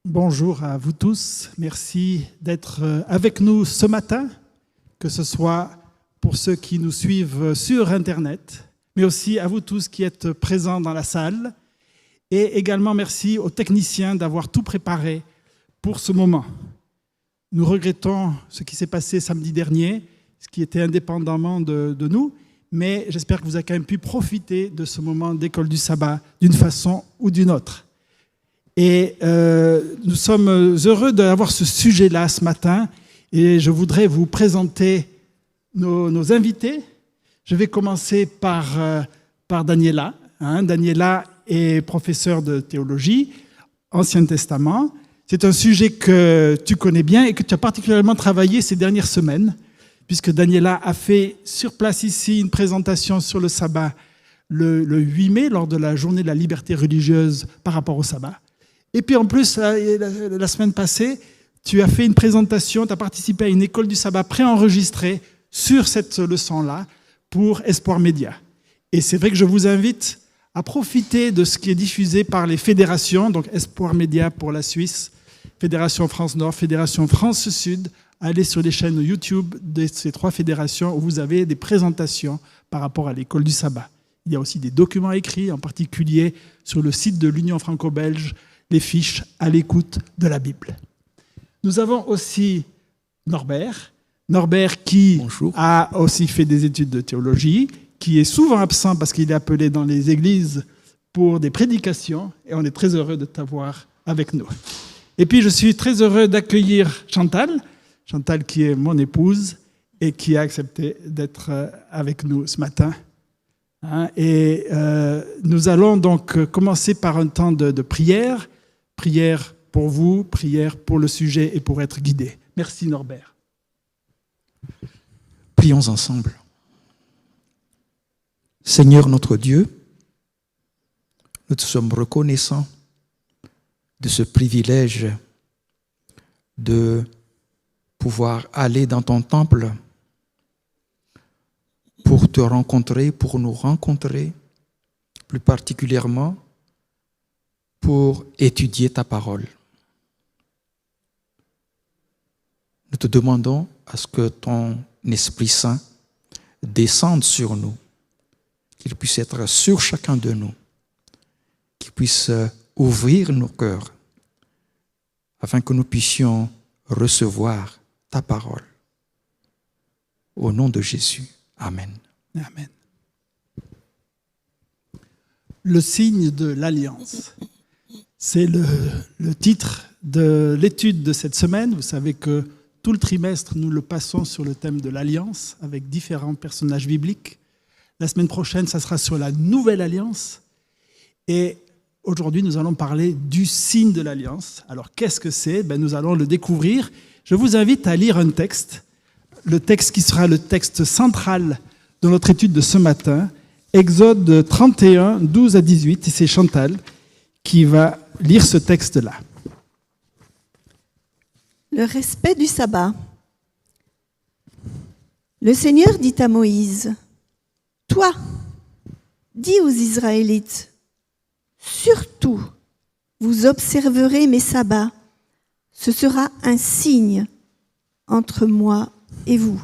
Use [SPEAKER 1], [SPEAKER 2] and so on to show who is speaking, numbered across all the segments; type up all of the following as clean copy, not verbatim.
[SPEAKER 1] Bonjour à vous tous. Merci d'être avec nous ce matin, que ce soit pour ceux qui nous suivent sur Internet, mais aussi à vous tous qui êtes présents dans la salle. Et également merci aux techniciens d'avoir tout préparé pour ce moment. Nous regrettons ce qui s'est passé samedi dernier, ce qui était indépendamment de nous, mais j'espère que vous avez quand même pu profiter de ce moment d'école du sabbat d'une façon ou d'une autre. Et nous sommes heureux d'avoir ce sujet-là ce matin et je voudrais vous présenter nos invités. Je vais commencer par Daniela. Daniela est professeure de théologie, Ancien Testament. C'est un sujet que tu connais bien et que tu as particulièrement travaillé ces dernières semaines, puisque Daniela a fait sur place ici une présentation sur le sabbat le 8 mai, lors de la journée de la liberté religieuse par rapport au sabbat. Et puis en plus, la semaine passée, tu as fait une présentation, tu as participé à une école du sabbat préenregistrée sur cette leçon-là pour Espoir Média. Et c'est vrai que je vous invite à profiter de ce qui est diffusé par les fédérations, donc Espoir Média pour la Suisse, Fédération France Nord, Fédération France Sud. Allez sur les chaînes YouTube de ces trois fédérations où vous avez des présentations par rapport à l'école du sabbat. Il y a aussi des documents écrits, en particulier sur le site de l'Union franco-belge, les fiches à l'écoute de la Bible. Nous avons aussi Norbert qui Bonjour. A aussi fait des études de théologie, qui est souvent absent parce qu'il est appelé dans les églises pour des prédications, et on est très heureux de t'avoir avec nous. Et puis je suis très heureux d'accueillir Chantal qui est mon épouse et qui a accepté d'être avec nous ce matin. Et nous allons donc commencer par un temps de prière. Prière pour vous, prière pour le sujet et pour être guidé. Merci Norbert.
[SPEAKER 2] Prions ensemble. Seigneur notre Dieu, nous te sommes reconnaissants de ce privilège de pouvoir aller dans ton temple pour te rencontrer, pour nous rencontrer, plus particulièrement pour étudier ta parole. Nous te demandons à ce que ton Esprit Saint descende sur nous, qu'il puisse être sur chacun de nous, qu'il puisse ouvrir nos cœurs afin que nous puissions recevoir ta parole. Au nom de Jésus. Amen.
[SPEAKER 1] Amen. Le signe de l'alliance. C'est le titre de l'étude de cette semaine. Vous savez que tout le trimestre, nous le passons sur le thème de l'alliance avec différents personnages bibliques. La semaine prochaine, ça sera sur la nouvelle alliance. Et aujourd'hui, nous allons parler du signe de l'alliance. Alors, qu'est-ce que c'est ? Nous allons le découvrir. Je vous invite à lire un texte, le texte qui sera le texte central de notre étude de ce matin, Exode 31, 12 à 18, et c'est Chantal qui va lire ce texte-là.
[SPEAKER 3] Le respect du sabbat. Le Seigneur dit à Moïse, « Toi, dis aux Israélites, surtout, vous observerez mes sabbats. Ce sera un signe entre moi et vous,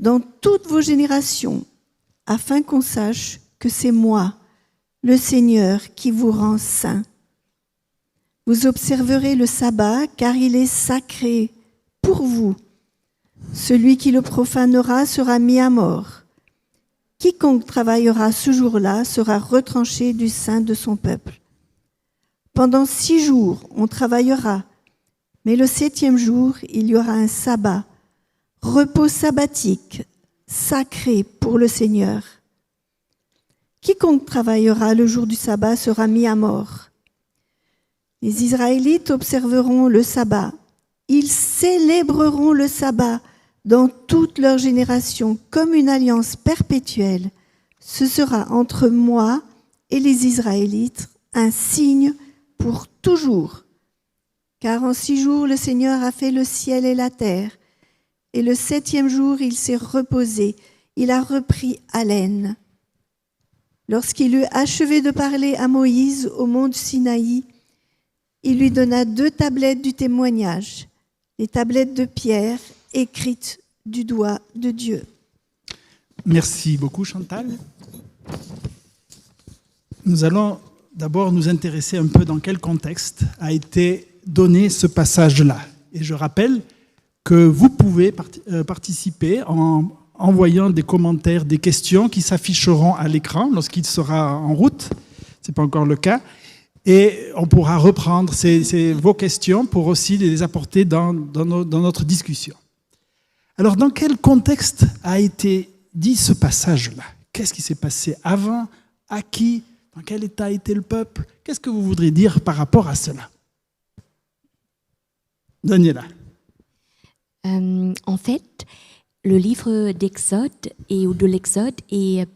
[SPEAKER 3] dans toutes vos générations, afin qu'on sache que c'est moi, le Seigneur, qui vous rend saint. Vous observerez le sabbat, car il est sacré pour vous. Celui qui le profanera sera mis à mort. Quiconque travaillera ce jour-là sera retranché du sein de son peuple. Pendant 6 jours, on travaillera, mais le 7e jour, il y aura un sabbat, repos sabbatique, sacré pour le Seigneur. Quiconque travaillera le jour du sabbat sera mis à mort. Les Israélites observeront le sabbat. Ils célébreront le sabbat dans toutes leurs générations comme une alliance perpétuelle. Ce sera entre moi et les Israélites un signe pour toujours. Car en 6 jours, le Seigneur a fait le ciel et la terre. Et le 7e jour, il s'est reposé. Il a repris haleine. Lorsqu'il eut achevé de parler à Moïse au mont Sinaï, il lui donna 2 tablettes du témoignage, les tablettes de pierre écrites du doigt de Dieu.
[SPEAKER 1] Merci beaucoup, Chantal. Nous allons d'abord nous intéresser un peu dans quel contexte a été donné ce passage-là. Et je rappelle que vous pouvez participer en envoyant des commentaires, des questions qui s'afficheront à l'écran lorsqu'il sera en route. Ce n'est pas encore le cas. Et on pourra reprendre vos questions pour aussi les apporter dans notre discussion. Alors, dans quel contexte a été dit ce passage-là? Qu'est-ce qui s'est passé avant? À qui? Dans quel état était le peuple? Qu'est-ce que vous voudriez dire par rapport à cela? Daniela.
[SPEAKER 4] En fait, le livre d'Exode ou de l'Exode est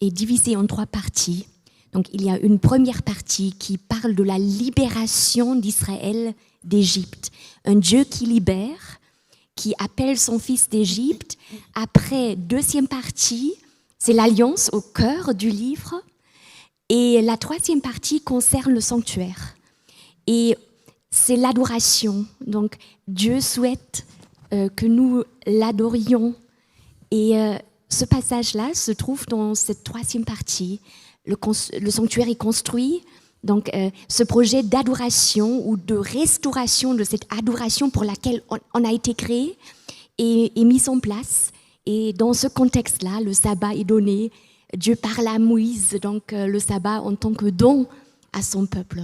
[SPEAKER 4] divisé en 3 parties. Donc, il y a une première partie qui parle de la libération d'Israël d'Égypte. Un Dieu qui libère, qui appelle son fils d'Égypte. Après, deuxième partie, c'est l'alliance au cœur du livre. Et la troisième partie concerne le sanctuaire. Et c'est l'adoration. Donc, Dieu souhaite que nous l'adorions. Et ce passage-là se trouve dans cette troisième partie. Le sanctuaire est construit. Donc, ce projet d'adoration ou de restauration de cette adoration pour laquelle on a été créé est mis en place. Et dans ce contexte-là, le sabbat est donné. Dieu parle à Moïse, donc le sabbat en tant que don à son peuple.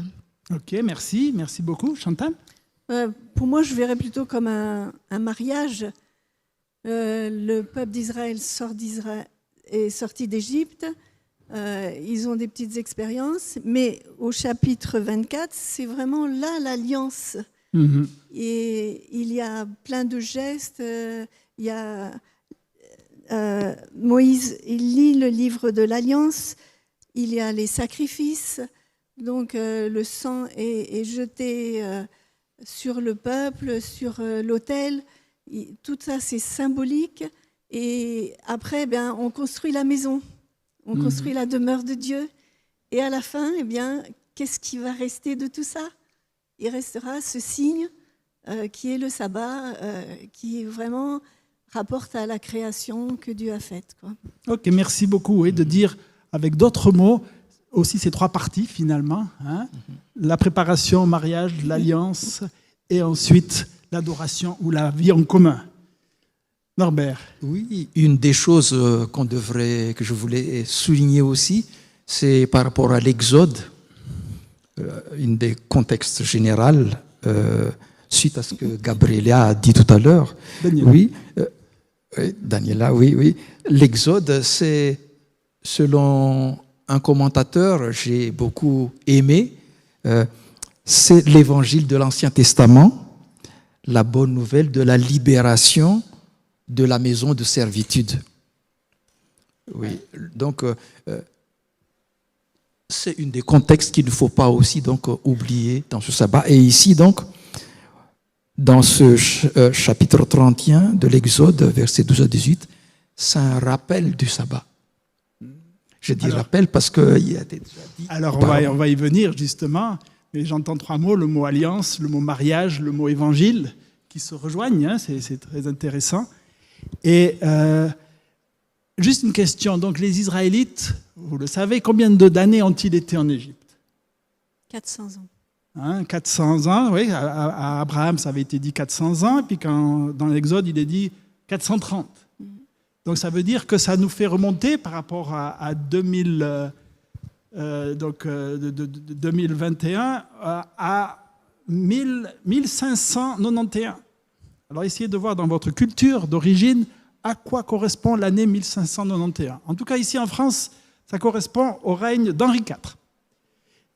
[SPEAKER 1] Ok, merci. Merci beaucoup. Chantal?
[SPEAKER 3] Pour moi, je verrais plutôt comme un mariage. Le peuple d'Israël est sorti d'Égypte. Ils ont des petites expériences, mais au chapitre 24, c'est vraiment là l'alliance. Mm-hmm. Et il y a plein de gestes. Il y a Moïse, il lit le livre de l'alliance. Il y a les sacrifices. Donc le sang est jeté sur le peuple, sur l'autel. Tout ça, c'est symbolique. Et après, on construit la maison. On construit la demeure de Dieu. Et à la fin, qu'est-ce qui va rester de tout ça? Il restera ce signe qui est le sabbat, qui vraiment rapporte à la création que Dieu a faite. Quoi.
[SPEAKER 1] Ok, merci beaucoup. Et de dire avec d'autres mots aussi ces 3 parties finalement. Hein? La préparation au mariage, l'alliance et ensuite l'adoration ou la vie en commun. Norbert.
[SPEAKER 2] Oui, une des choses que je voulais souligner aussi, c'est par rapport à l'Exode, une des contextes généraux, suite à ce que Gabriela a dit tout à l'heure.
[SPEAKER 1] Daniela.
[SPEAKER 2] Oui, Daniela, oui. L'Exode, c'est, selon un commentateur, j'ai beaucoup aimé, c'est l'évangile de l'Ancien Testament, la bonne nouvelle de la libération de la maison de servitude. Oui, donc c'est un des contextes qu'il ne faut pas aussi donc oublier dans ce sabbat. Et ici donc, dans ce chapitre 31 de l'Exode, versets 12 à 18, c'est un rappel du sabbat. Je dis rappel parce qu'il y a déjà dit.
[SPEAKER 1] Alors on va y venir justement, mais j'entends 3 mots, le mot alliance, le mot mariage, le mot évangile, qui se rejoignent, hein, c'est très intéressant. Et juste une question, donc les Israélites, vous le savez, combien d'années ont-ils été en Égypte?
[SPEAKER 3] 400 ans.
[SPEAKER 1] Hein, 400 ans, oui, à Abraham ça avait été dit 400 ans, et puis dans l'Exode il est dit 430. Donc ça veut dire que ça nous fait remonter par rapport à 2021 à 1591. Alors essayez de voir dans votre culture d'origine à quoi correspond l'année 1591. En tout cas ici en France, ça correspond au règne d'Henri IV.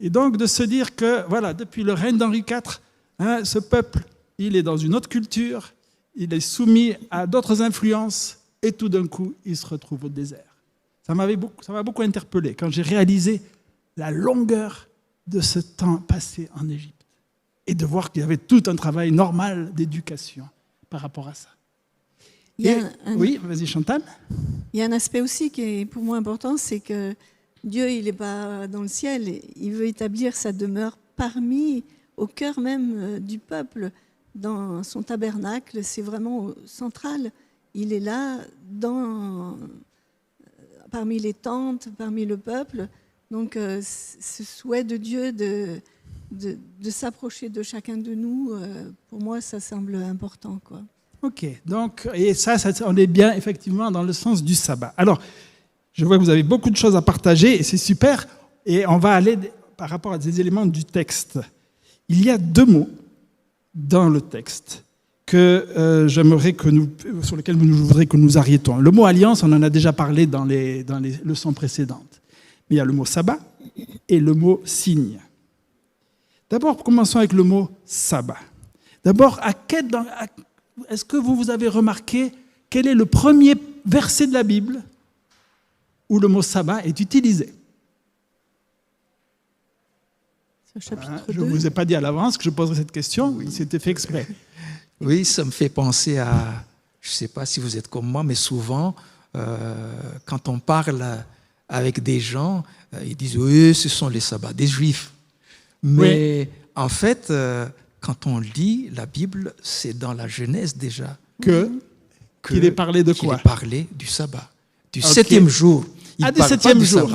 [SPEAKER 1] Et donc de se dire que voilà, depuis le règne d'Henri IV, hein, ce peuple, il est dans une autre culture, il est soumis à d'autres influences, et tout d'un coup, il se retrouve au désert. Ça m'a beaucoup interpellé quand j'ai réalisé la longueur de ce temps passé en Égypte et de voir qu'il y avait tout un travail normal d'éducation par rapport à ça. Oui, vas-y Chantal.
[SPEAKER 3] Il y a un aspect aussi qui est pour moi important, c'est que Dieu, il n'est pas dans le ciel, il veut établir sa demeure parmi au cœur même du peuple, dans son tabernacle. C'est vraiment central. Il est là, parmi les tentes, parmi le peuple. Donc, ce souhait de Dieu de s'approcher de chacun de nous, pour moi, ça semble important, quoi.
[SPEAKER 1] Ok, donc, et ça, on est bien effectivement dans le sens du sabbat. Alors, je vois que vous avez beaucoup de choses à partager et c'est super. Et on va aller par rapport à des éléments du texte. Il y a 2 mots dans le texte sur lesquels je voudrais que nous arrêtons. Le mot alliance, on en a déjà parlé dans les leçons précédentes. Mais il y a le mot sabbat et le mot signe. D'abord, commençons avec le mot sabbat. D'abord, est-ce que vous avez remarqué quel est le premier verset de la Bible où le mot sabbat est utilisé? Je ne vous ai pas dit à l'avance que je poserais cette question, oui. C'était fait exprès.
[SPEAKER 2] Oui, ça me fait penser à, je ne sais pas si vous êtes comme moi, mais souvent, quand on parle avec des gens, ils disent « oui, ce sont les sabbats des Juifs ». Mais oui. En fait, quand on lit la Bible, c'est dans la Genèse déjà.
[SPEAKER 1] Qu'il est parlé de quoi?
[SPEAKER 2] Qu'il est parlé du sabbat, du 7e jour.
[SPEAKER 1] Du 7e jour.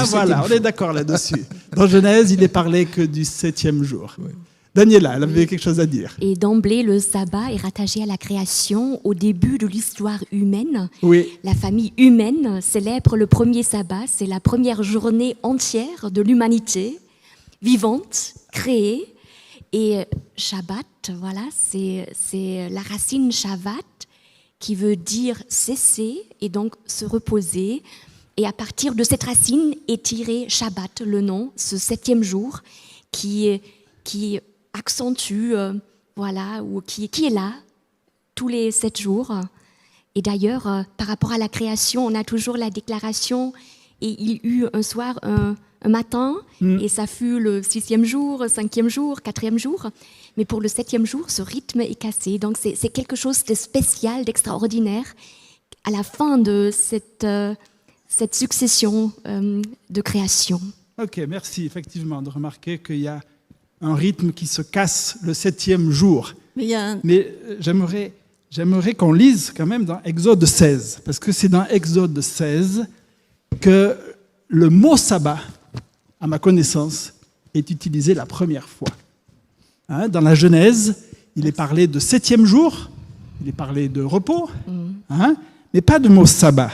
[SPEAKER 1] Voilà, on est d'accord là-dessus. Dans Genèse, il n'est parlé que du 7e jour. Oui. Daniela, elle avait quelque chose à dire.
[SPEAKER 4] Et d'emblée, le sabbat est rattaché à la création, au début de l'histoire humaine.
[SPEAKER 1] Oui.
[SPEAKER 4] La famille humaine célèbre le premier sabbat, c'est la première journée entière de l'humanité, vivante, créée. Et Shabbat, voilà, c'est la racine Shavat qui veut dire cesser et donc se reposer. Et à partir de cette racine est tiré Shabbat, le nom, ce 7e jour qui accentue, voilà, ou qui est là tous les 7 jours. Et d'ailleurs, par rapport à la création, on a toujours la déclaration « et il eut un soir, un matin, et ça fut le 6e jour, 5e jour, 4e jour. » Mais pour le 7e jour, ce rythme est cassé. Donc c'est quelque chose de spécial, d'extraordinaire. À la fin de cette succession de création.
[SPEAKER 1] Ok, merci effectivement de remarquer qu'il y a un rythme qui se casse le 7e jour. Mais j'aimerais qu'on lise quand même dans Exode 16, parce que c'est dans Exode 16 que le mot sabbat, à ma connaissance, est utilisé la première fois. Dans la Genèse, il est parlé de 7e jour, il est parlé de repos, mais pas de mot sabbat.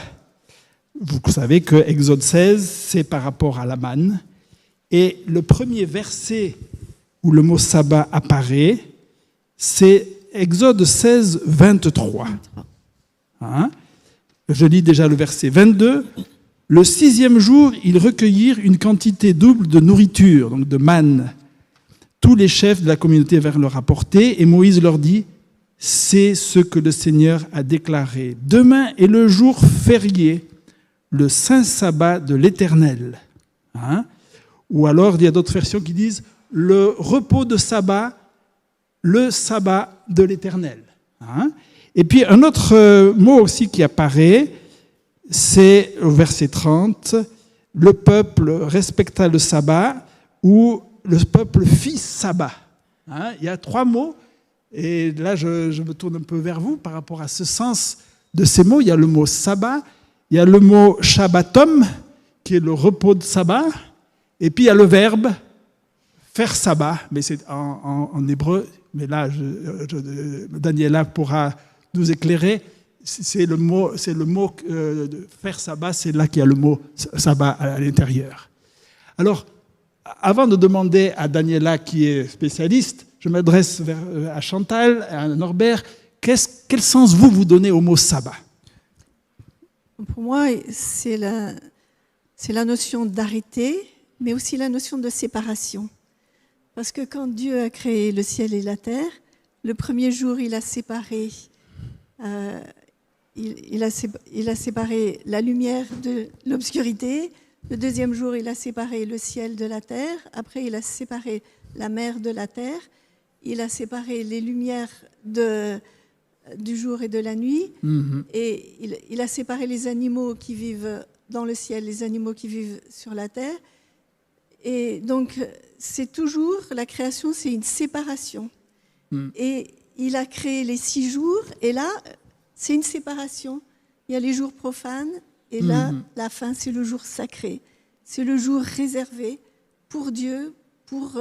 [SPEAKER 1] Vous savez que Exode 16, c'est par rapport à la manne. Et le premier verset où le mot sabbat apparaît, c'est Exode 16, 23. Je lis déjà le verset 22. « Le 6e jour, ils recueillirent une quantité double de nourriture, donc de manne. Tous les chefs de la communauté vinrent leur apporter, et Moïse leur dit, « C'est ce que le Seigneur a déclaré. Demain est le jour férié, le saint sabbat de l'Éternel. » Ou alors, il y a d'autres versions qui disent « le repos de sabbat, le sabbat de l'Éternel. » Et puis, un autre mot aussi qui apparaît, c'est au verset 30, « Le peuple respecta le sabbat » ou « le peuple fit sabbat ». Il y a 3 mots, et là, je me tourne un peu vers vous par rapport à ce sens de ces mots. Il y a le mot sabbat, il y a le mot shabbatom, qui est le repos de sabbat, et puis il y a le verbe faire sabbat, mais c'est en hébreu, mais là, Daniela pourra nous éclairer. C'est le mot de faire sabbat, c'est là qu'il y a le mot sabbat à l'intérieur. Alors, avant de demander à Daniela, qui est spécialiste, je m'adresse à Chantal, à Norbert. Quel sens vous donnez au mot sabbat?
[SPEAKER 3] Pour moi, c'est la notion d'arrêter, mais aussi la notion de séparation. Parce que quand Dieu a créé le ciel et la terre, le premier jour, il a séparé, il a séparé la lumière de l'obscurité. Le 2e jour, il a séparé le ciel de la terre. Après, il a séparé la mer de la terre. Il a séparé les lumières du jour et de la nuit. Et il a séparé les animaux qui vivent dans le ciel, les animaux qui vivent sur la terre. Et donc, c'est toujours, la création, c'est une séparation. Et il a créé les 6 jours, et là, c'est une séparation. Il y a les jours profanes, et là, la fin, c'est le jour sacré. C'est le jour réservé pour Dieu, pour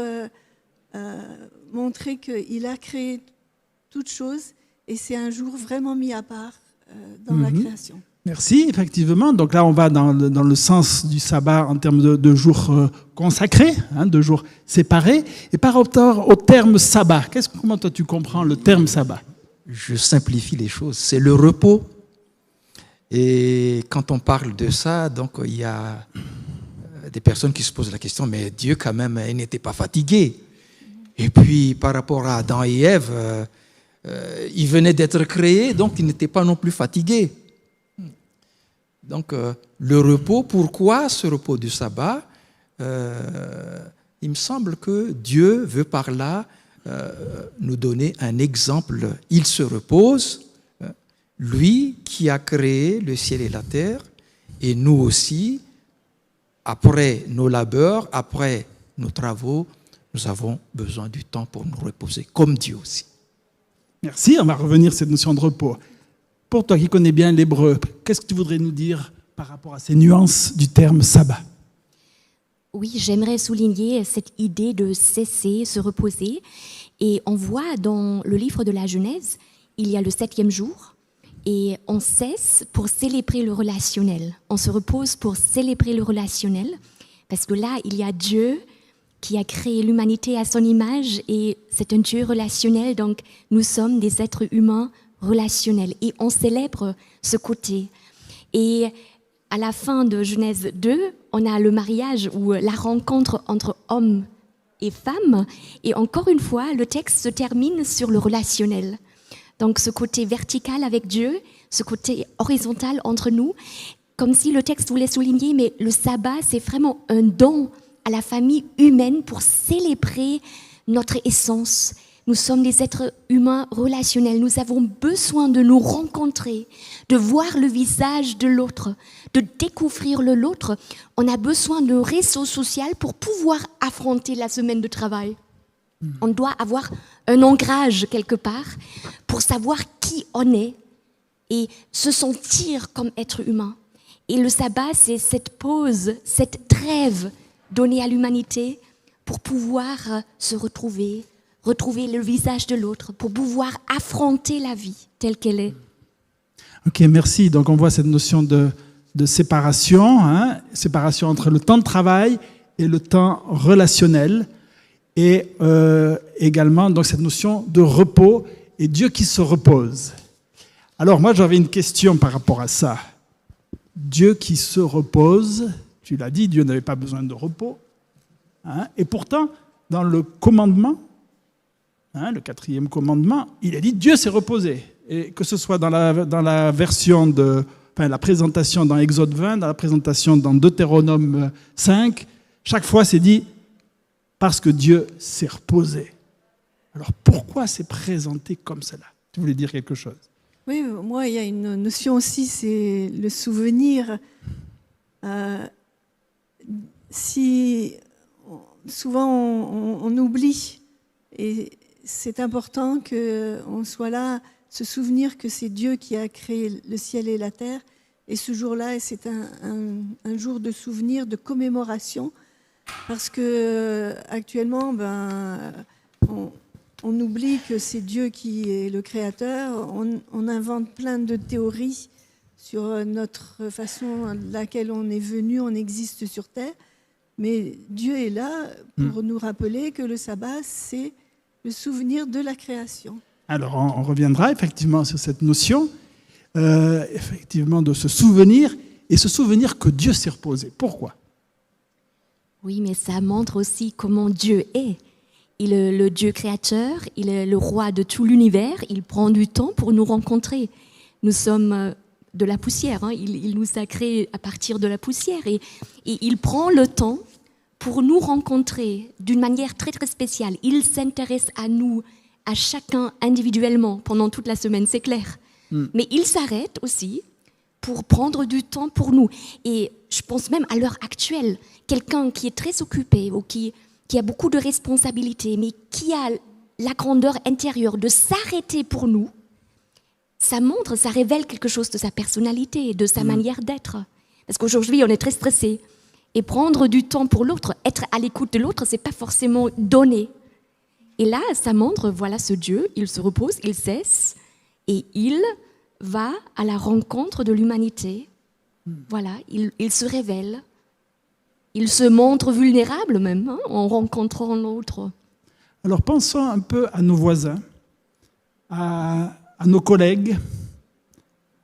[SPEAKER 3] montrer qu'il a créé toutes choses, et c'est un jour vraiment mis à part dans la création.
[SPEAKER 1] Merci, effectivement. Donc là, on va dans le sens du sabbat en termes de jours consacrés, de jours séparés. Et par rapport au terme sabbat, comment toi tu comprends le terme sabbat?
[SPEAKER 2] Je simplifie les choses. C'est le repos. Et quand on parle de ça, donc il y a des personnes qui se posent la question, mais Dieu quand même, il n'était pas fatigué. Et puis par rapport à Adam et Ève, ils venaient d'être créés, donc ils n'étaient pas non plus fatigués. Donc, le repos, pourquoi ce repos du sabbat? Il me semble que Dieu veut par là nous donner un exemple. Il se repose, lui qui a créé le ciel et la terre, et nous aussi, après nos labeurs, après nos travaux, nous avons besoin du temps pour nous reposer, comme Dieu aussi.
[SPEAKER 1] Merci, on va revenir sur cette notion de repos. Pour toi qui connais bien l'hébreu, qu'est-ce que tu voudrais nous dire par rapport à ces nuances du terme sabbat?
[SPEAKER 4] Oui, j'aimerais souligner cette idée de cesser, se reposer. Et on voit dans le livre de la Genèse, il y a le 7e jour, et on cesse pour célébrer le relationnel. On se repose pour célébrer le relationnel, parce que là, il y a Dieu qui a créé l'humanité à son image, et c'est un Dieu relationnel, donc nous sommes des êtres humains relationnel, et on célèbre ce côté. Et à la fin de Genèse 2, on a le mariage ou la rencontre entre hommes et femmes, et encore une fois, le texte se termine sur le relationnel. Donc ce côté vertical avec Dieu, ce côté horizontal entre nous, comme si le texte voulait souligner, mais le sabbat, c'est vraiment un don à la famille humaine pour célébrer notre essence. Nous sommes des êtres humains relationnels. Nous avons besoin de nous rencontrer, de voir le visage de l'autre, de découvrir l'autre. On a besoin de réseau social pour pouvoir affronter la semaine de travail. On doit avoir un ancrage quelque part pour savoir qui on est et se sentir comme être humain. Et le sabbat, c'est cette pause, cette trêve donnée à l'humanité pour pouvoir se retrouver le visage de l'autre, pour pouvoir affronter la vie telle qu'elle est.
[SPEAKER 1] Ok, merci. Donc on voit cette notion de séparation, séparation entre le temps de travail et le temps relationnel, et également donc cette notion de repos et Dieu qui se repose. Alors moi j'avais une question par rapport à ça. Dieu qui se repose, tu l'as dit, Dieu n'avait pas besoin de repos, et pourtant dans le commandement, le 4e commandement, il a dit Dieu s'est reposé. Et que ce soit dans la version la présentation dans Exode 20, dans la présentation dans Deutéronome 5, chaque fois c'est dit parce que Dieu s'est reposé. Alors pourquoi c'est présenté comme cela? Tu voulais dire quelque chose?
[SPEAKER 3] Oui, moi il y a une notion aussi, c'est le souvenir. Souvent on oublie, et c'est important qu'on soit là, se souvenir que c'est Dieu qui a créé le ciel et la terre. Et ce jour-là, c'est un jour de souvenir, de commémoration, parce que actuellement, on oublie que c'est Dieu qui est le créateur. On invente plein de théories sur notre façon laquelle on est venu, on existe sur terre. Mais Dieu est là pour nous rappeler que le sabbat, c'est le souvenir de la création.
[SPEAKER 1] Alors, on reviendra effectivement sur cette notion, effectivement, de se souvenir, et se souvenir que Dieu s'est reposé. Pourquoi?
[SPEAKER 4] Oui, mais ça montre aussi comment Dieu est. Il est le Dieu créateur, il est le roi de tout l'univers, il prend du temps pour nous rencontrer. Nous sommes de la poussière, il nous a créés à partir de la poussière, et il prend le temps pour nous rencontrer d'une manière très très spéciale. Il s'intéresse à nous, à chacun individuellement pendant toute la semaine, c'est clair. Mais il s'arrête aussi pour prendre du temps pour nous. Et je pense même à l'heure actuelle, quelqu'un qui est très occupé ou qui a beaucoup de responsabilités, mais qui a la grandeur intérieure de s'arrêter pour nous, ça révèle quelque chose de sa personnalité, de sa manière d'être. Parce qu'aujourd'hui, on est très stressé. Et prendre du temps pour l'autre, être à l'écoute de l'autre, c'est pas forcément donné. Et là, ça montre, voilà ce Dieu, il se repose, il cesse, et il va à la rencontre de l'humanité. Voilà, il se révèle. Il se montre vulnérable même, hein, en rencontrant l'autre.
[SPEAKER 1] Alors pensons un peu à nos voisins, à nos collègues.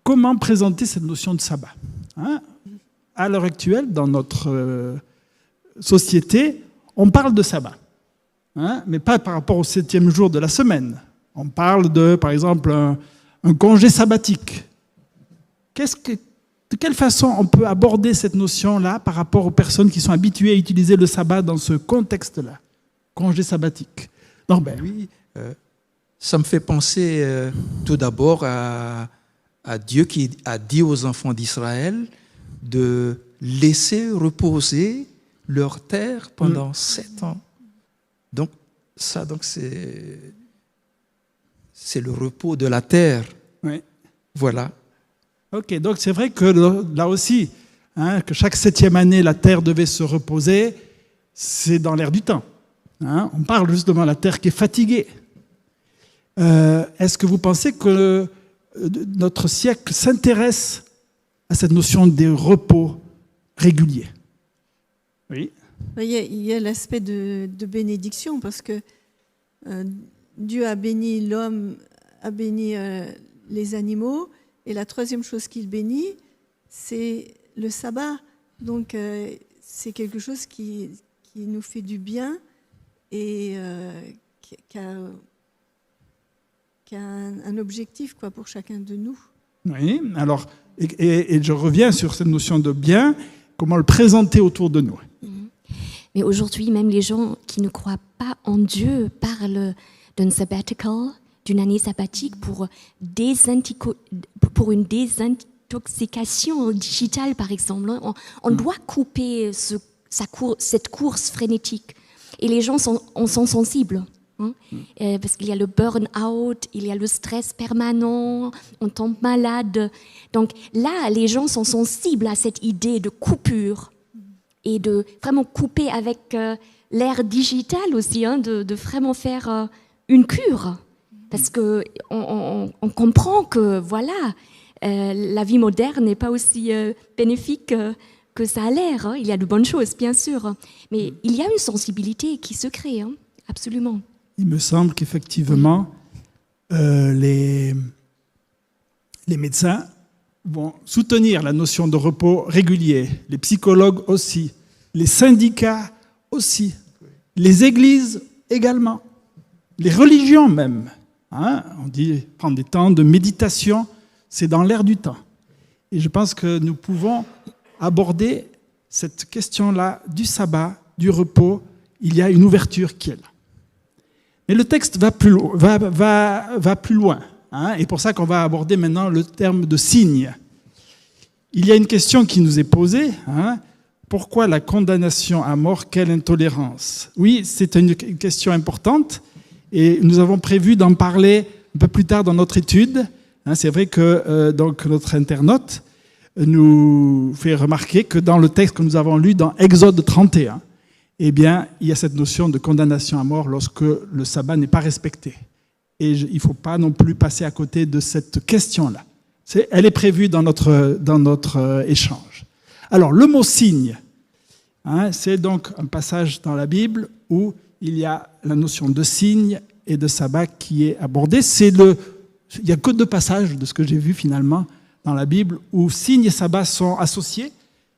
[SPEAKER 1] Comment présenter cette notion de sabbat, hein? À l'heure actuelle, dans notre société, on parle de sabbat, hein, mais pas par rapport au 7e jour de la semaine. On parle de, par exemple, un congé sabbatique. De quelle façon on peut aborder cette notion-là par rapport aux personnes qui sont habituées à utiliser le sabbat dans ce contexte-là? Congé sabbatique. Norbert.
[SPEAKER 2] Oui, ça me fait penser tout d'abord à Dieu qui a dit aux enfants d'Israël de laisser reposer leur terre pendant 7 ans. Donc, c'est le repos de la terre.
[SPEAKER 1] Oui.
[SPEAKER 2] Voilà.
[SPEAKER 1] Ok, donc c'est vrai que là aussi, hein, que chaque 7e année, la terre devait se reposer, c'est dans l'air du temps. Hein. On parle justement de la terre qui est fatiguée. Est-ce que vous pensez que notre siècle s'intéresse à cette notion de repos régulier? Oui.
[SPEAKER 3] Il y a l'aspect de bénédiction, parce que Dieu a béni l'homme, a béni les animaux, et la troisième chose qu'il bénit, c'est le sabbat. Donc c'est quelque chose qui nous fait du bien et qui a un objectif, quoi, pour chacun de nous.
[SPEAKER 1] Oui, alors, et je reviens sur cette notion de bien, comment le présenter autour de nous.
[SPEAKER 4] Mais aujourd'hui, même les gens qui ne croient pas en Dieu parlent d'un sabbatical, d'une année sabbatique pour une désintoxication digitale, par exemple. On doit couper cette course frénétique. Et les gens en sont sensibles. Hein, parce qu'il y a le burn-out, il y a le stress permanent, on tombe malade. Donc là, les gens sont sensibles à cette idée de coupure et de vraiment couper avec l'ère digitale aussi, hein, de vraiment faire une cure. Parce qu'on comprend que voilà, la vie moderne n'est pas aussi bénéfique que ça a l'air. Hein. Il y a de bonnes choses, bien sûr. Mais il y a une sensibilité qui se crée, hein, absolument.
[SPEAKER 1] Il me semble qu'effectivement, les médecins vont soutenir la notion de repos régulier, les psychologues aussi, les syndicats aussi, les églises également, les religions même. Hein, on dit prendre des temps de méditation, c'est dans l'air du temps. Et je pense que nous pouvons aborder cette question-là du sabbat, du repos. Il y a une ouverture qui est là. Mais le texte va plus loin. Hein, et pour ça qu'on va aborder maintenant le terme de signe. Il y a une question qui nous est posée. Hein, pourquoi la condamnation à mort? Quelle intolérance? Oui, c'est une question importante. Et nous avons prévu d'en parler un peu plus tard dans notre étude. Hein, c'est vrai que donc notre internaute nous fait remarquer que dans le texte que nous avons lu dans Exode 31, eh bien, il y a cette notion de condamnation à mort lorsque le sabbat n'est pas respecté. Et il ne faut pas non plus passer à côté de cette question-là. Elle est prévue dans notre échange. Alors, le mot signe, hein, c'est donc un passage dans la Bible où il y a la notion de signe et de sabbat qui est abordée. Il n'y a que 2 passages de ce que j'ai vu finalement dans la Bible où signe et sabbat sont associés.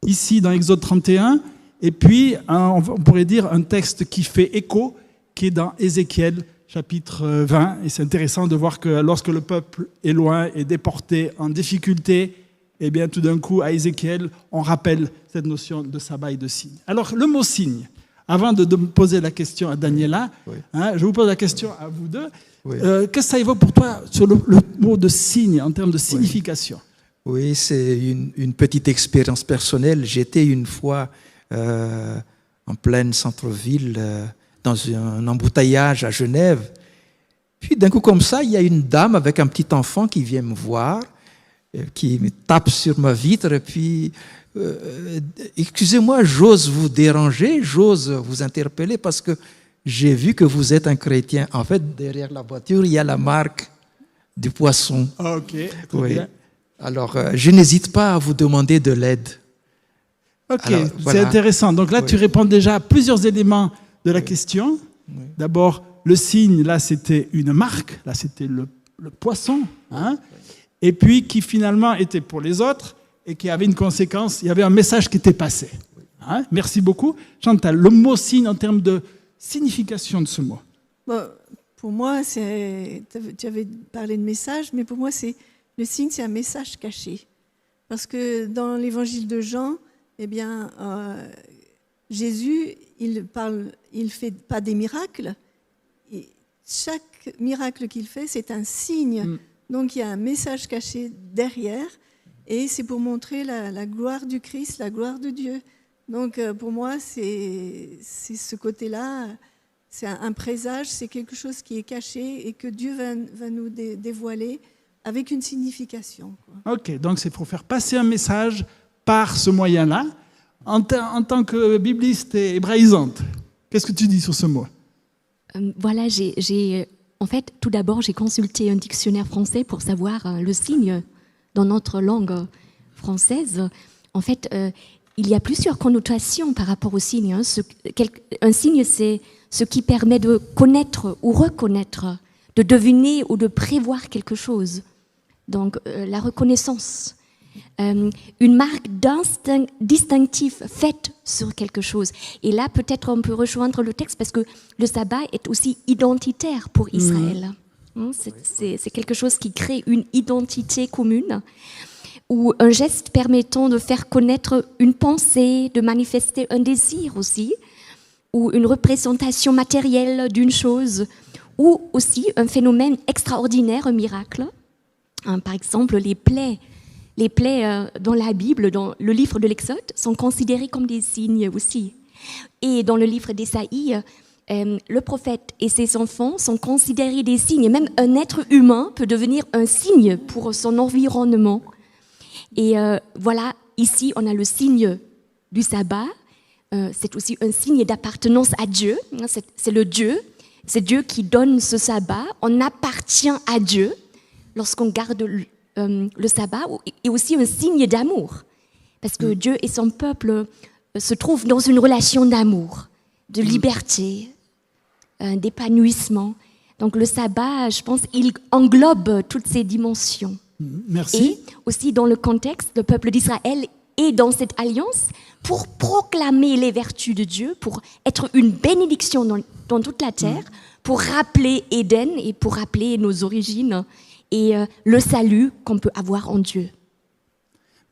[SPEAKER 1] Ici, dans Exode 31, et puis, on pourrait dire un texte qui fait écho, qui est dans Ézéchiel, chapitre 20. Et c'est intéressant de voir que lorsque le peuple est loin, est déporté, en difficulté, eh bien, tout d'un coup, à Ézéchiel, on rappelle cette notion de sabbat et de signe. Alors, le mot signe, avant de me poser la question à Daniela, oui. Hein, je vous pose la question à vous deux. Oui. Qu'est-ce que ça évoque pour toi sur le mot de signe, en termes de signification?
[SPEAKER 2] Oui, c'est une petite expérience personnelle. J'étais une fois en pleine centre-ville, dans un embouteillage à Genève. Puis d'un coup comme ça, il y a une dame avec un petit enfant qui vient me voir, qui me tape sur ma vitre, et puis excusez-moi, j'ose vous déranger, j'ose vous interpeller parce que j'ai vu que vous êtes un chrétien. En fait, derrière la voiture, il y a la marque du poisson.
[SPEAKER 1] Ok, très
[SPEAKER 2] Oui.
[SPEAKER 1] bien.
[SPEAKER 2] Alors, je n'hésite pas à vous demander de l'aide.
[SPEAKER 1] Ok,
[SPEAKER 2] Alors,
[SPEAKER 1] c'est
[SPEAKER 2] voilà.
[SPEAKER 1] intéressant. Donc là,
[SPEAKER 2] Oui.
[SPEAKER 1] tu réponds déjà à plusieurs éléments de la question.
[SPEAKER 2] Oui.
[SPEAKER 1] D'abord, le signe, là, c'était une marque. Là, c'était le poisson. Hein, et puis, qui finalement était pour les autres et qui avait une conséquence. Il y avait un message qui était passé. Hein, merci beaucoup. Chantal, le mot signe en termes de signification de ce mot.
[SPEAKER 3] Bon, pour moi, tu avais parlé de message, mais pour moi, le signe, c'est un message caché. Parce que dans l'évangile de Jean, eh bien, Jésus, il fait pas des miracles. Et chaque miracle qu'il fait, c'est un signe. Donc, il y a un message caché derrière. Et c'est pour montrer la gloire du Christ, la gloire de Dieu. Donc, pour moi, c'est ce côté-là. C'est un présage, c'est quelque chose qui est caché et que Dieu va nous dévoiler avec une signification. Quoi.
[SPEAKER 1] Ok, donc c'est pour faire passer un message par ce moyen-là. En tant que bibliste et hébraïsante, qu'est-ce que tu dis sur ce mot?
[SPEAKER 4] Voilà, en fait, tout d'abord, j'ai consulté un dictionnaire français pour savoir le signe dans notre langue française. En fait, il y a plusieurs connotations par rapport au signe. Un signe, c'est ce qui permet de connaître ou reconnaître, de deviner ou de prévoir quelque chose. Donc, la reconnaissance. Une marque distinctive faite sur quelque chose. Et là, peut-être on peut rejoindre le texte parce que le sabbat est aussi identitaire pour Israël. C'est quelque chose qui crée une identité commune ou un geste permettant de faire connaître une pensée, de manifester un désir aussi, ou une représentation matérielle d'une chose, ou aussi un phénomène extraordinaire, un miracle. Par exemple, les plaies dans la Bible, dans le livre de l'Exode, sont considérées comme des signes aussi. Et dans le livre d'Ésaïe, le prophète et ses enfants sont considérés des signes. Même un être humain peut devenir un signe pour son environnement. Et voilà, ici, on a le signe du sabbat. C'est aussi un signe d'appartenance à Dieu. C'est Dieu qui donne ce sabbat. On appartient à Dieu lorsqu'on garde le sabbat, est aussi un signe d'amour. Parce que Dieu et son peuple se trouvent dans une relation d'amour, de liberté, d'épanouissement. Donc le sabbat, je pense, il englobe toutes ces dimensions.
[SPEAKER 1] Merci.
[SPEAKER 4] Et aussi dans le contexte, le peuple d'Israël est dans cette alliance pour proclamer les vertus de Dieu, pour être une bénédiction dans toute la terre, pour rappeler Éden et pour rappeler nos origines et le salut qu'on peut avoir en Dieu.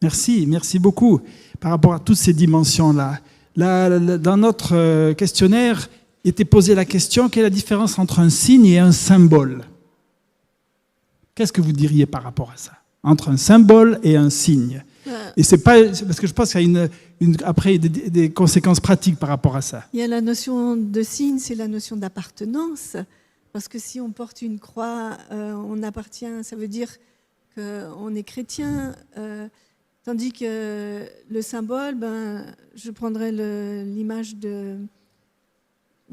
[SPEAKER 1] Merci beaucoup. Par rapport à toutes ces dimensions-là, dans notre questionnaire, il était posé la question, quelle est la différence entre un signe et un symbole? Qu'est-ce que vous diriez par rapport à ça? Entre un symbole et un signe. Et c'est parce que je pense qu'il y a après des conséquences pratiques par rapport à ça.
[SPEAKER 3] Il y a la notion de signe, c'est la notion d'appartenance. Parce que si on porte une croix, on appartient, ça veut dire qu'on est chrétien. Tandis que le symbole, je prendrais l'image de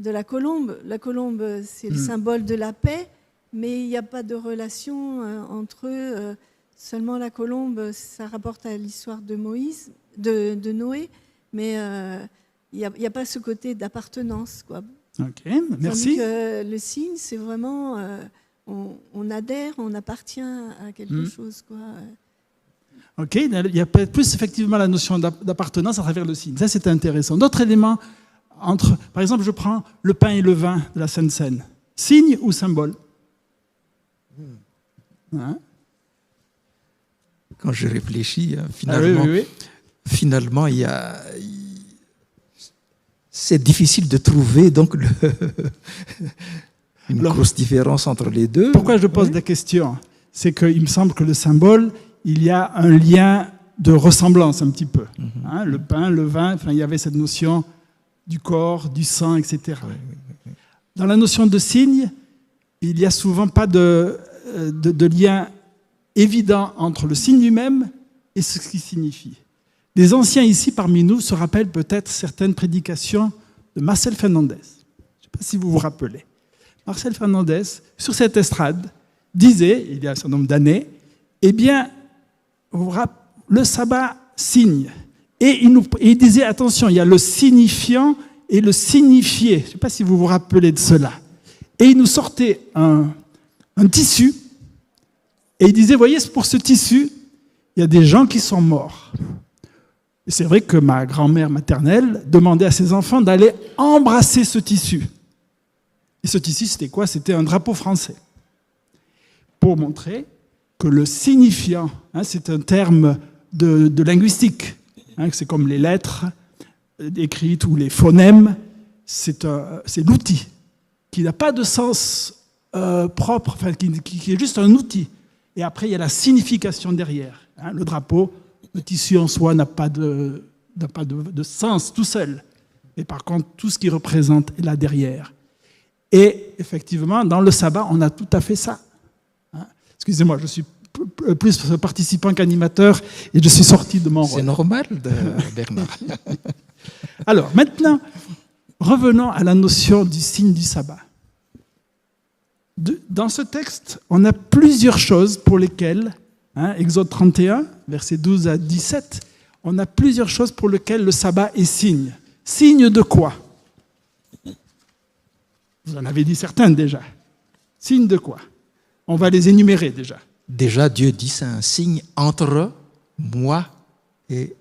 [SPEAKER 3] la colombe. La colombe, c'est le symbole de la paix, mais il n'y a pas de relation entre eux. Seulement la colombe, ça rapporte à l'histoire de Moïse, de Noé, mais il n'y a pas ce côté d'appartenance, quoi.
[SPEAKER 1] Ok, merci.
[SPEAKER 3] Tandis que le signe, c'est vraiment, on adhère, on appartient à quelque chose, quoi.
[SPEAKER 1] Ok, il y a peut-être plus effectivement la notion d'appartenance à travers le signe. Ça, c'est intéressant. D'autres éléments par exemple, je prends le pain et le vin de la Sainte Seine. Signe ou symbole? Hein?
[SPEAKER 2] Quand je réfléchis, finalement, finalement, c'est difficile de trouver donc une grosse différence entre les deux.
[SPEAKER 1] Pourquoi je pose la question? C'est qu'il me semble que le symbole, il y a un lien de ressemblance un petit peu. Hein, le pain, le vin, enfin, il y avait cette notion du corps, du sang, etc. Dans la notion de signe, il n'y a souvent pas de lien évident entre le signe lui-même et ce qu'il signifie. Les anciens ici parmi nous se rappellent peut-être certaines prédications de Marcel Fernandez. Je ne sais pas si vous vous rappelez. Marcel Fernandez, sur cette estrade, disait, il y a un certain nombre d'années, eh bien, le sabbat signe. Et il disait, attention, il y a le signifiant et le signifié. Je ne sais pas si vous vous rappelez de cela. Et il nous sortait un tissu, et il disait, voyez, pour ce tissu, il y a des gens qui sont morts. Et c'est vrai que ma grand-mère maternelle demandait à ses enfants d'aller embrasser ce tissu. Et ce tissu, c'était quoi? C'était un drapeau français. Pour montrer que le signifiant, hein, c'est un terme de linguistique, hein, c'est comme les lettres écrites ou les phonèmes, c'est l'outil qui n'a pas de sens propre, enfin, qui est juste un outil. Et après, il y a la signification derrière. Hein, le drapeau, le tissu en soi n'a pas de sens tout seul. Mais par contre, tout ce qu'il représente est là derrière. Et effectivement, dans le sabbat, on a tout à fait ça. Hein, excusez-moi, je suis plus participant qu'animateur et je suis sorti de mon rôle.
[SPEAKER 2] C'est normal, Bernard.
[SPEAKER 1] Alors, maintenant, revenons à la notion du signe du sabbat. Dans ce texte, on a plusieurs choses pour lesquelles, hein, Exode 31, versets 12 à 17, on a plusieurs choses pour lesquelles le sabbat est signe. Signe de quoi? Vous en avez dit certaines déjà. Signe de quoi? On va les énumérer déjà.
[SPEAKER 2] Déjà, Dieu dit c'est un signe entre moi et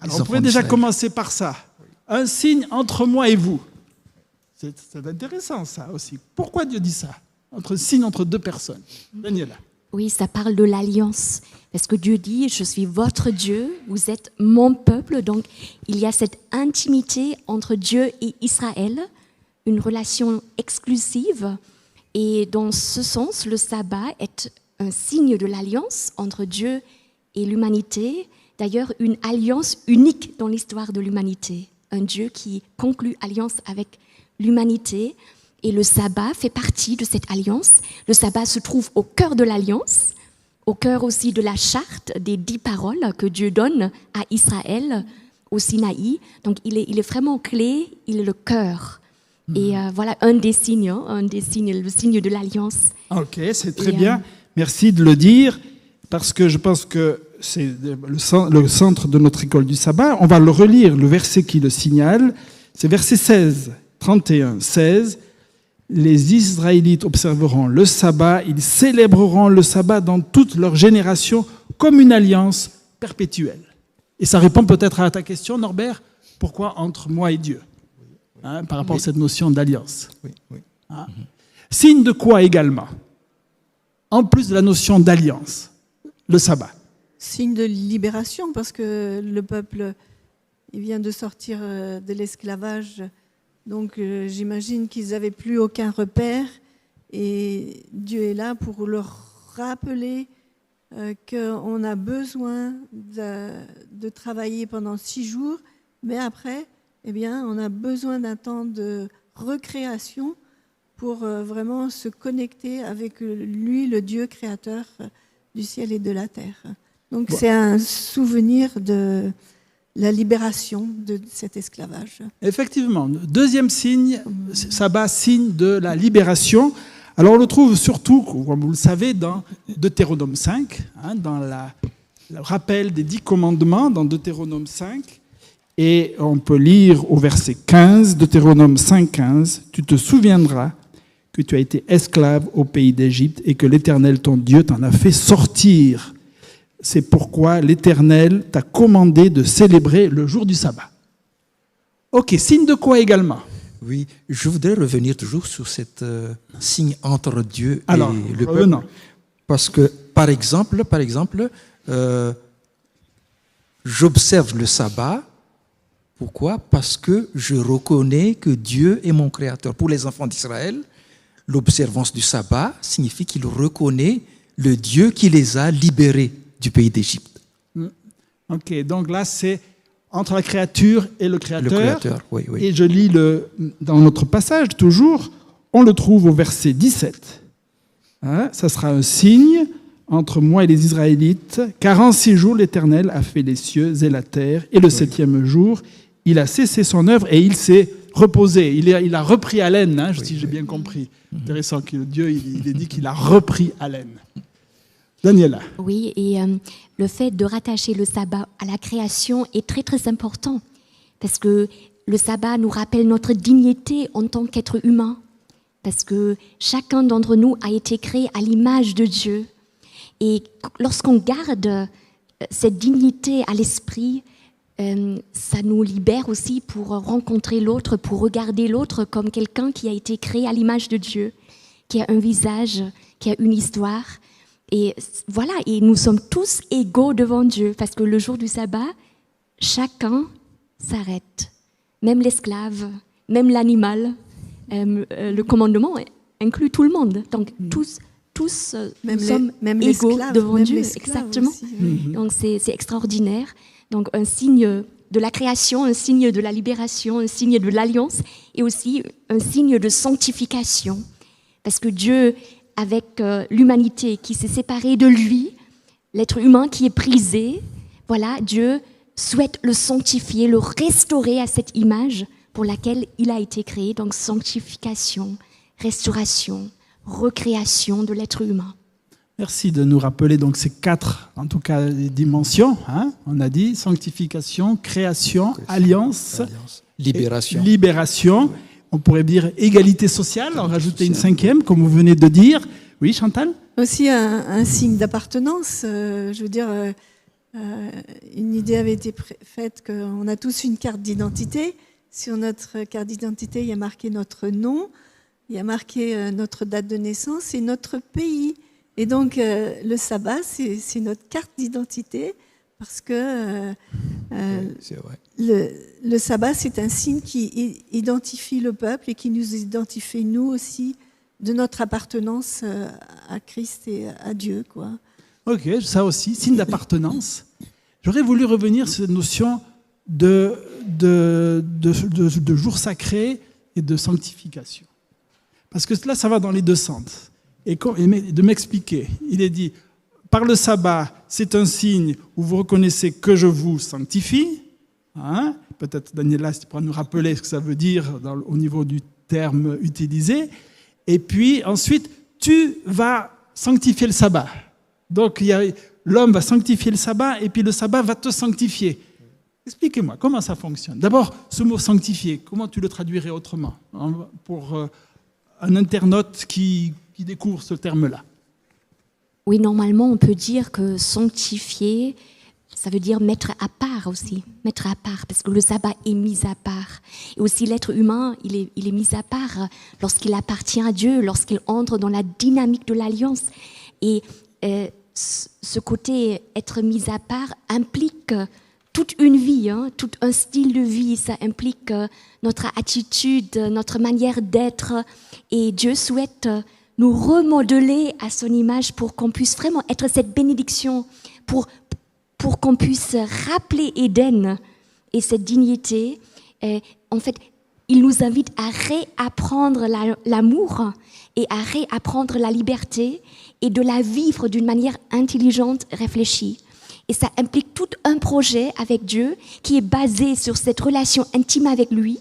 [SPEAKER 1] Alors, on pourrait déjà commencer par ça. Un signe entre moi et vous. C'est intéressant ça aussi. Pourquoi Dieu dit ça? Signe entre deux personnes. Daniela.
[SPEAKER 4] Oui, ça parle de l'alliance. Parce que Dieu dit, je suis votre Dieu, vous êtes mon peuple. Donc, il y a cette intimité entre Dieu et Israël, une relation exclusive. Et dans ce sens, le sabbat est un signe de l'alliance entre Dieu et l'humanité. D'ailleurs, une alliance unique dans l'histoire de l'humanité. Un Dieu qui conclut alliance avec l'humanité. Et le sabbat fait partie de cette alliance. Le sabbat se trouve au cœur de l'alliance, au cœur aussi de la charte des 10 paroles que Dieu donne à Israël au Sinaï. Donc il est vraiment clé, il est le cœur. Et voilà un des signes, le signe de l'alliance.
[SPEAKER 1] Ok, c'est très bien. Merci de le dire, parce que je pense que c'est le centre de notre école du sabbat. On va le relire, le verset qui le signale. C'est verset 16, 31, 16. Les Israélites observeront le sabbat, ils célébreront le sabbat dans toutes leurs générations comme une alliance perpétuelle. Et ça répond peut-être à ta question, Norbert, pourquoi entre moi et Dieu, hein, par rapport à cette notion d'alliance. Hein. Signe de quoi également? En plus de la notion d'alliance, le sabbat.
[SPEAKER 3] Signe de libération, parce que le peuple il vient de sortir de l'esclavage. Donc j'imagine qu'ils n'avaient plus aucun repère et Dieu est là pour leur rappeler qu'on a besoin de travailler pendant 6 jours, mais après, eh bien, on a besoin d'un temps de recréation pour vraiment se connecter avec lui, le Dieu créateur du ciel et de la terre. Donc c'est un souvenir de la libération de cet esclavage.
[SPEAKER 1] Effectivement. Deuxième signe, sabbat, signe de la libération. Alors on le trouve surtout, comme vous le savez, dans Deutéronome 5, hein, dans le rappel des 10 commandements, dans Deutéronome 5. Et on peut lire au verset 15, Deutéronome 5, 15, « Tu te souviendras que tu as été esclave au pays d'Égypte et que l'Éternel, ton Dieu, t'en a fait sortir. C'est pourquoi l'Éternel t'a commandé de célébrer le jour du sabbat. » Ok, signe de quoi également?
[SPEAKER 2] Oui, je voudrais revenir toujours sur cette signe entre Dieu et le peuple.
[SPEAKER 1] Revenons.
[SPEAKER 2] Parce que, par exemple, j'observe le sabbat. Pourquoi? Parce que je reconnais que Dieu est mon créateur. Pour les enfants d'Israël, l'observance du sabbat signifie qu'ils reconnaissent le Dieu qui les a libérés du pays d'Égypte.
[SPEAKER 1] Ok, donc là, c'est entre la créature et le Créateur.
[SPEAKER 2] Le Créateur, oui.
[SPEAKER 1] Et je lis dans notre passage, toujours, on le trouve au verset 17. Hein, ça sera un signe entre moi et les Israélites, car en 6 jours, l'Éternel a fait les cieux et la terre, et le 7e jour, il a cessé son œuvre et il s'est reposé. Il a repris haleine, hein, si j'ai bien compris. Intéressant que Dieu, il ait dit qu'il a repris haleine. Daniela.
[SPEAKER 4] Oui, et le fait de rattacher le sabbat à la création est très très important, parce que le sabbat nous rappelle notre dignité en tant qu'être humain, parce que chacun d'entre nous a été créé à l'image de Dieu. Et lorsqu'on garde cette dignité à l'esprit, ça nous libère aussi pour rencontrer l'autre, pour regarder l'autre comme quelqu'un qui a été créé à l'image de Dieu, qui a un visage, qui a une histoire. Et voilà, et nous sommes tous égaux devant Dieu, parce que le jour du sabbat, chacun s'arrête, même l'esclave, même l'animal. Le commandement inclut tout le monde, donc tous nous sommes égaux devant Dieu. Exactement.
[SPEAKER 3] Aussi, oui.
[SPEAKER 4] Donc c'est extraordinaire. Donc un signe de la création, un signe de la libération, un signe de l'alliance, et aussi un signe de sanctification, parce que Dieu, avec l'humanité qui s'est séparée de lui, l'être humain qui est prisé, voilà, Dieu souhaite le sanctifier, le restaurer à cette image pour laquelle il a été créé. Donc sanctification, restauration, recréation de l'être humain.
[SPEAKER 1] Merci de nous rappeler donc ces 4, en tout cas, dimensions. Hein, on a dit sanctification, création, alliance, libération. On pourrait dire égalité sociale, en rajouter une 5e, comme vous venez de dire. Oui, Chantal ?
[SPEAKER 3] Aussi un signe d'appartenance. Je veux dire, une idée avait été faite qu'on a tous une carte d'identité. Sur notre carte d'identité, il y a marqué notre nom, il y a marqué notre date de naissance et notre pays. Et donc, le sabbat, c'est notre carte d'identité, parce que le sabbat, c'est un signe qui identifie le peuple et qui nous identifie, nous aussi, de notre appartenance à Christ et à Dieu, quoi.
[SPEAKER 1] Ok, ça aussi, signe d'appartenance. J'aurais voulu revenir sur cette notion de jour sacré et de sanctification. Parce que là, ça va dans les deux sens. Et de m'expliquer, il est dit, par le sabbat, c'est un signe où vous reconnaissez que je vous sanctifie. Hein? Peut-être, Daniela, tu pourras nous rappeler ce que ça veut dire au niveau du terme utilisé. Et puis, ensuite, tu vas sanctifier le sabbat. Donc, l'homme va sanctifier le sabbat, et puis le sabbat va te sanctifier. Expliquez-moi, comment ça fonctionne? D'abord, ce mot « sanctifier », comment tu le traduirais autrement, hein, pour un internaute qui découvre ce terme-là?
[SPEAKER 4] Oui, normalement, on peut dire que sanctifier, ça veut dire mettre à part aussi, mettre à part, parce que le sabbat est mis à part. Et aussi l'être humain, il est mis à part lorsqu'il appartient à Dieu, lorsqu'il entre dans la dynamique de l'alliance. Et ce côté être mis à part implique toute une vie, hein, tout un style de vie. Ça implique notre attitude, notre manière d'être. Et Dieu souhaite nous remodeler à son image pour qu'on puisse vraiment être cette bénédiction, pour qu'on puisse rappeler Éden et cette dignité. Et en fait, il nous invite à réapprendre l'amour et à réapprendre la liberté et de la vivre d'une manière intelligente, réfléchie. Et ça implique tout un projet avec Dieu qui est basé sur cette relation intime avec lui.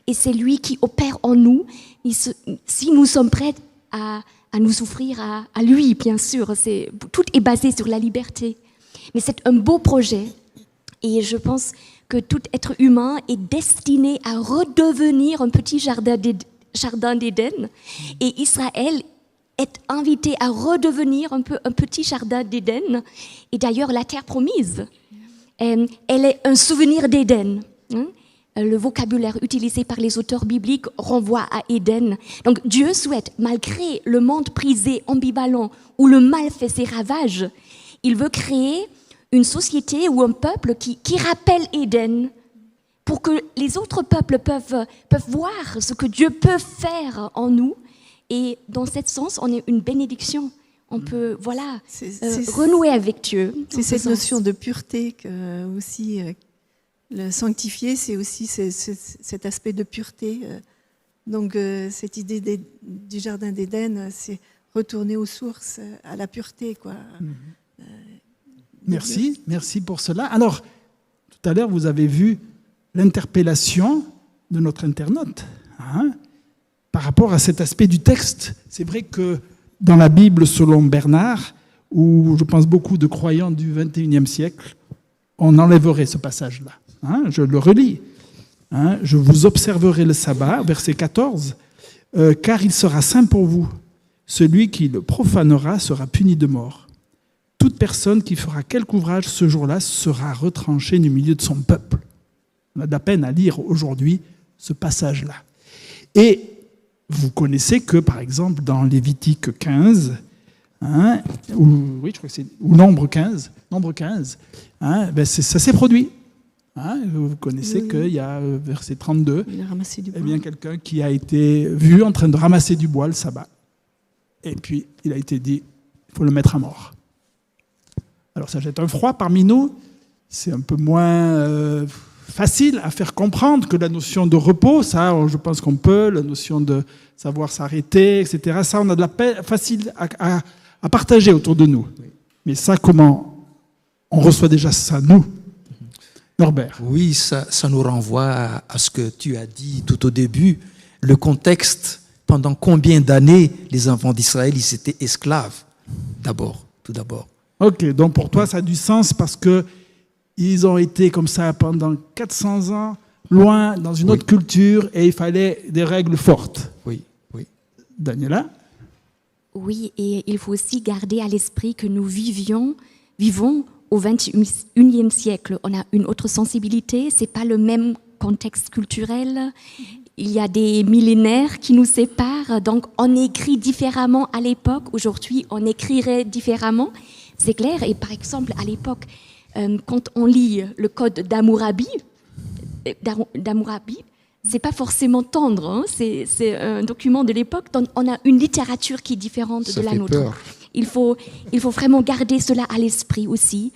[SPEAKER 4] Et c'est lui qui opère en nous. Si nous sommes prêts à nous offrir à lui, bien sûr, tout est basé sur la liberté. Mais c'est un beau projet. Et je pense que tout être humain est destiné à redevenir un petit jardin d'Éden. Et Israël est invité à redevenir un petit jardin d'Éden. Et d'ailleurs, la terre promise, elle est un souvenir d'Éden. Le vocabulaire utilisé par les auteurs bibliques renvoie à Éden. Donc Dieu souhaite, malgré le monde prisé, ambivalent, où le mal fait ses ravages, il veut créer une société ou un peuple qui rappelle Éden, pour que les autres peuples peuvent voir ce que Dieu peut faire en nous. Et dans ce sens, on est une bénédiction. On peut, voilà,
[SPEAKER 3] C'est
[SPEAKER 4] renouer avec Dieu.
[SPEAKER 3] c'est cette notion de pureté que aussi le sanctifier, c'est aussi cet aspect de pureté. Donc cette idée du jardin d'Éden, c'est retourner aux sources, à la pureté, quoi.
[SPEAKER 1] Merci pour cela. Alors, tout à l'heure, vous avez vu l'interpellation de notre internaute par rapport à cet aspect du texte. C'est vrai que dans la Bible, selon Bernard, où je pense beaucoup de croyants du XXIe siècle, on enlèverait ce passage-là. Je le relis. Je vous observerai le sabbat, verset 14, car il sera saint pour vous. Celui qui le profanera sera puni de mort. Toute personne qui fera quelque ouvrage ce jour-là sera retranchée du milieu de son peuple. On a de la peine à lire aujourd'hui ce passage-là. Et vous connaissez que, par exemple, dans Lévitique 15, oui, je crois que c'est, ou Nombre 15, ça s'est produit. Vous connaissez qu'il y a, verset 32,
[SPEAKER 3] Il a ramassé du bois.
[SPEAKER 1] eh bien, quelqu'un qui a été vu en train de ramasser du bois le sabbat. Et puis, il a été dit, il faut le mettre à mort. Alors, ça jette un froid parmi nous. C'est un peu moins facile à faire comprendre que la notion de repos, ça, je pense qu'on peut, la notion de savoir s'arrêter, etc. Ça, on a de la peine facile à partager autour de nous. Mais ça, comment on reçoit déjà ça, nous, Norbert?
[SPEAKER 2] Oui, ça nous renvoie à ce que tu as dit tout au début. Le contexte, pendant combien d'années les enfants d'Israël, ils étaient esclaves, tout d'abord.
[SPEAKER 1] Ok, donc pour toi, ça a du sens parce que ils ont été comme ça pendant 400 ans, loin, dans une autre culture, et il fallait des règles fortes.
[SPEAKER 2] Oui.
[SPEAKER 1] Daniela?
[SPEAKER 4] Oui, et il faut aussi garder à l'esprit que nous vivons au XXIe siècle. On a une autre sensibilité, c'est pas le même contexte culturel. Il y a des millénaires qui nous séparent, donc on écrit différemment à l'époque. Aujourd'hui, on écrirait différemment, c'est clair. Et par exemple, à l'époque, quand on lit le code d'Hammurabi, c'est pas forcément tendre, c'est un document de l'époque, donc on a une littérature qui est différente
[SPEAKER 2] Ça
[SPEAKER 4] de la
[SPEAKER 2] fait
[SPEAKER 4] nôtre.
[SPEAKER 2] peur.
[SPEAKER 4] Il faut vraiment garder cela à l'esprit aussi.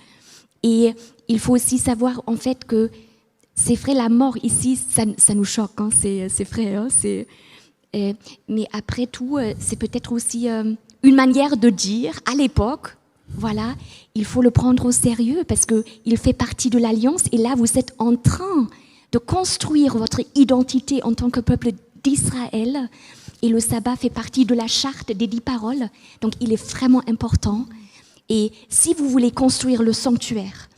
[SPEAKER 4] Et il faut aussi savoir en fait que c'est vrai, la mort ici, ça nous choque, c'est vrai. Mais après tout, c'est peut-être aussi une manière de dire à l'époque, voilà, il faut le prendre au sérieux parce qu'il fait partie de l'Alliance et là, vous êtes en train de construire votre identité en tant que peuple d'Israël et le sabbat fait partie de la charte des 10 paroles, donc il est vraiment important. Et si vous voulez construire le sanctuaire,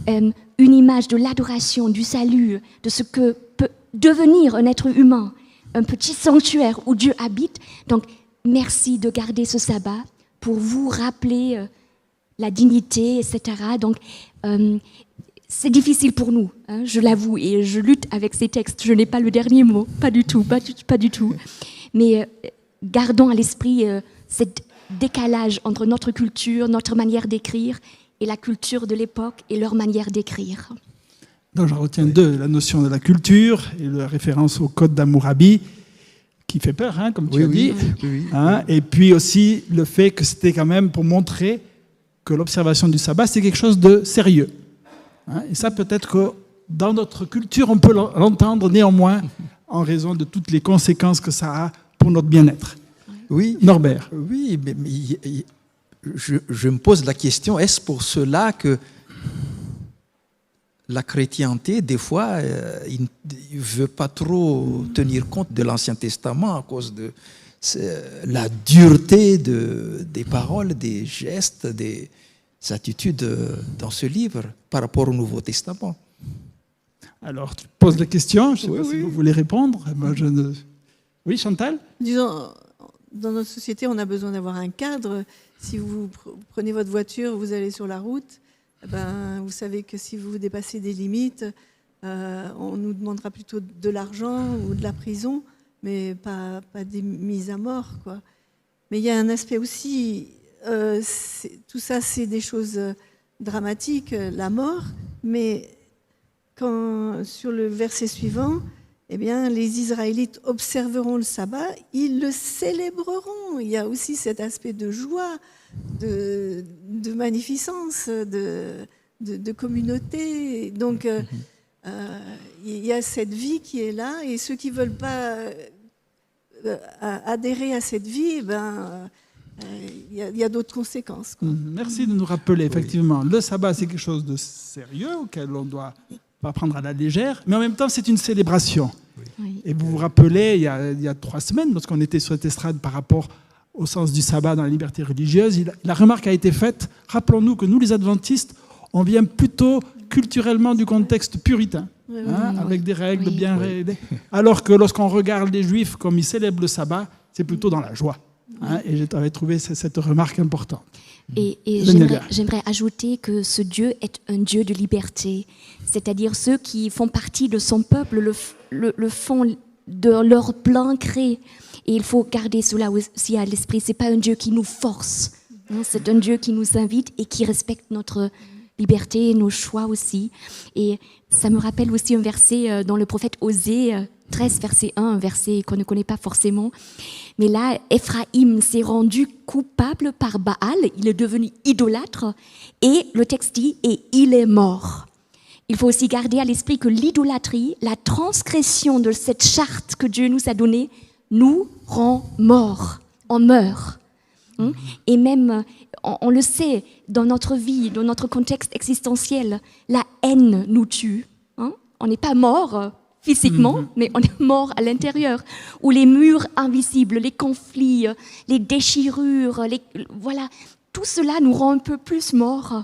[SPEAKER 4] une image de l'adoration, du salut, de ce que peut devenir un être humain, un petit sanctuaire où Dieu habite, donc merci de garder ce sabbat pour vous rappeler la dignité, etc. Donc, c'est difficile pour nous, je l'avoue, et je lutte avec ces textes. Je n'ai pas le dernier mot, pas du tout. Mais gardons à l'esprit ce décalage entre notre culture, notre manière d'écrire, et la culture de l'époque et leur manière d'écrire.
[SPEAKER 1] Donc j'en retiens deux, la notion de la culture et la référence au code d'Hammurabi, qui fait peur, comme tu as dit.
[SPEAKER 2] Oui.
[SPEAKER 1] Et puis aussi le fait que c'était quand même pour montrer que l'observation du sabbat, c'est quelque chose de sérieux. Et ça, peut-être que dans notre culture, on peut l'entendre néanmoins en raison de toutes les conséquences que ça a pour notre bien-être.
[SPEAKER 2] Oui.
[SPEAKER 1] Norbert.
[SPEAKER 2] Oui, mais je me pose la question, est-ce pour cela que la chrétienté, des fois, il ne veut pas trop tenir compte de l'Ancien Testament à cause de la dureté des paroles, des gestes, des attitudes dans ce livre par rapport au Nouveau Testament?
[SPEAKER 1] Alors, tu poses la question, je ne sais pas si vous voulez répondre. Moi, Oui, Chantal?
[SPEAKER 3] Disons, dans notre société, on a besoin d'avoir un cadre. Si vous prenez votre voiture, vous allez sur la route, vous savez que si vous dépassez des limites, on nous demandera plutôt de l'argent ou de la prison, mais pas des mises à mort, quoi. Mais il y a un aspect aussi, tout ça c'est des choses dramatiques, la mort, mais sur le verset suivant, eh bien, les Israélites observeront le sabbat, ils le célébreront. Il y a aussi cet aspect de joie, de magnificence, de communauté. Donc, il y a cette vie qui est là, et ceux qui ne veulent pas adhérer à cette vie, il y a d'autres conséquences, quoi.
[SPEAKER 1] Merci de nous rappeler, effectivement, le sabbat, c'est quelque chose de sérieux auquel on ne doit pas prendre à la légère, mais en même temps, c'est une célébration.
[SPEAKER 4] Oui.
[SPEAKER 1] Et vous vous rappelez, il y a 3 semaines, lorsqu'on était sur cette estrade par rapport au sens du sabbat dans la liberté religieuse, la remarque a été faite, rappelons-nous que nous, les adventistes, on vient plutôt culturellement du contexte puritain, avec des règles bien réglées, alors que lorsqu'on regarde les Juifs comme ils célèbrent le sabbat, c'est plutôt dans la joie. Et j'avais trouvé cette remarque importante.
[SPEAKER 4] Et j'aimerais ajouter que ce Dieu est un Dieu de liberté, c'est-à-dire ceux qui font partie de son peuple le font de leur plein gré. Et il faut garder cela aussi à l'esprit. C'est pas un Dieu qui nous force, c'est un Dieu qui nous invite et qui respecte notre liberté et nos choix aussi. Et ça me rappelle aussi un verset dans le prophète Osée 13, verset 1, un verset qu'on ne connaît pas forcément. Mais là, Éphraïm s'est rendu coupable par Baal, il est devenu idolâtre, et le texte dit « et il est mort ». Il faut aussi garder à l'esprit que l'idolâtrie, la transgression de cette charte que Dieu nous a donnée, nous rend morts, on meurt. Et même, on le sait, dans notre vie, dans notre contexte existentiel, la haine nous tue. On n'est pas mort physiquement, mais on est mort à l'intérieur. Ou les murs invisibles, les conflits, les déchirures, voilà, tout cela nous rend un peu plus morts.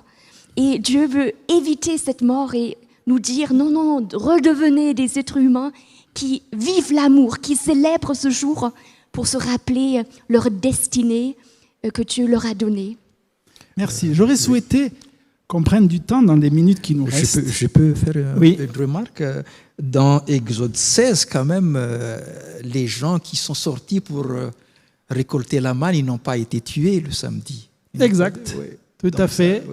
[SPEAKER 4] Et Dieu veut éviter cette mort et nous dire non, redevenez des êtres humains qui vivent l'amour, qui célèbrent ce jour pour se rappeler leur destinée que Dieu leur a donnée.
[SPEAKER 1] Merci. J'aurais souhaité qu'on prenne du temps dans les minutes qui nous restent.
[SPEAKER 2] Je peux faire une remarque. Dans Exode 16, quand même, les gens qui sont sortis pour récolter la manne, ils n'ont pas été tués le samedi.
[SPEAKER 1] Exact. Tout à fait.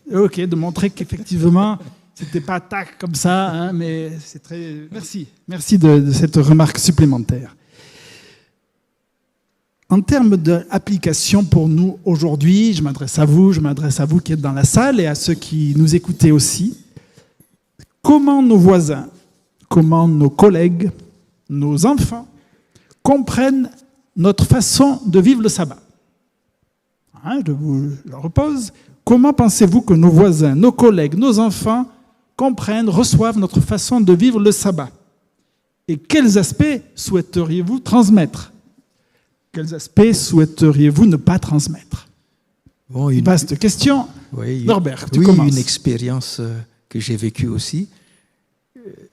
[SPEAKER 1] Ok, de montrer qu'effectivement, c'était pas tac comme ça, mais c'est très. Merci de cette remarque supplémentaire. En termes d'application pour nous aujourd'hui, je m'adresse à vous qui êtes dans la salle et à ceux qui nous écoutaient aussi. Comment nos voisins, comment nos collègues, nos enfants comprennent notre façon de vivre le sabbat? Je vous le repose. Comment pensez-vous que nos voisins, nos collègues, nos enfants comprennent, reçoivent notre façon de vivre le sabbat? Et quels aspects souhaiteriez-vous transmettre? Quels aspects souhaiteriez-vous ne pas transmettre? Vaste question. Norbert, tu commences.
[SPEAKER 2] Une expérience que j'ai vécue aussi.